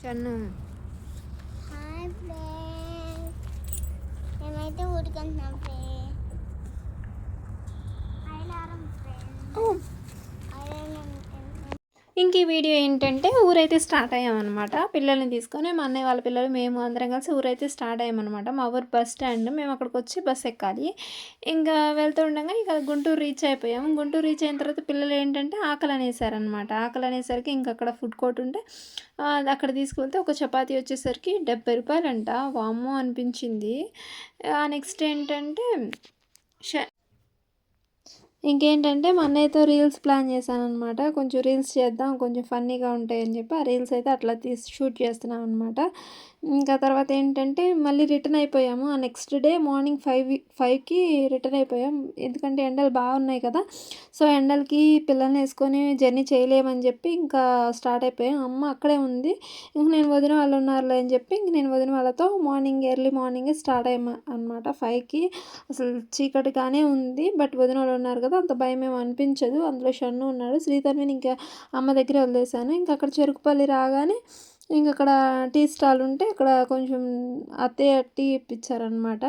Shannu hi friends, మేమైతే ఊరికెళ్తున్నాం friends. ఐలారం friends, ఐలారం. ఇంక ఈ వీడియో ఏంటంటే ఊరైతే స్టార్ట్ అయ్యామన్నమాట. పిల్లల్ని తీసుకొని మా అన్నయ్య వాళ్ళ పిల్లలు మేము అందరం కలిసి ఊరైతే స్టార్ట్ అయ్యామన్నమాట. మా ఊరు బస్ స్టాండ్. మేము అక్కడికి వచ్చి బస్ ఎక్కాలి. ఇంకా వెళ్తూ ఉండగా ఇక గుంటూరు రీచ్ అయిపోయాము. గుంటూరు రీచ్ అయిన తర్వాత పిల్లలు ఏంటంటే ఆకలి అనేసారనమాట. ఆకలి అనేసరికి ఇంక అక్కడ ఫుడ్ కోర్ట్ ఉంటే అక్కడ తీసుకువెళ్తే ఒక చపాతీ వచ్చేసరికి ₹70 వామ్మో అనిపించింది. నెక్స్ట్ ఏంటంటే ఇంకేంటంటే మా అన్నయ్యతో రీల్స్ ప్లాన్ చేశాననమాట. కొంచెం రీల్స్ చేద్దాం, కొంచెం ఫన్నీగా ఉంటాయని చెప్పి ఆ రీల్స్ అయితే అట్లా షూట్ చేస్తున్నాం అనమాట. ఇంకా తర్వాత ఏంటంటే మళ్ళీ రిటర్న్ అయిపోయాము. ఆ నెక్స్ట్ డే మార్నింగ్ 5కి రిటర్న్ అయిపోయాం. ఎందుకంటే ఎండలు బాగున్నాయి కదా, సో ఎండలకి పిల్లల్ని వేసుకొని జర్నీ చేయలేమని చెప్పి ఇంకా స్టార్ట్ అయిపోయాం. అమ్మ అక్కడే ఉంది. ఇంక నేను వదిన వాళ్ళు ఉన్నారులే అని చెప్పి ఇంక నేను వదిన వాళ్ళతో ఎర్లీ మార్నింగే స్టార్ట్ అయ్యాము అనమాట. 5కి అసలు చీకటిగానే ఉంది. బట్ వదిన వాళ్ళు ఉన్నారు కదా, అంత భయం ఏమి అనిపించదు. అందులో షన్ను ఉన్నాడు. శ్రీధర్ని ఇంకా అమ్మ దగ్గరే వదిలేసాను. ఇంకా అక్కడ చెరుకుపల్లి రాగానే ఇంక అక్కడ టీ స్టాల్ ఉంటే అక్కడ కొంచెం అత్తయ్య టీ ఇప్పించారనమాట.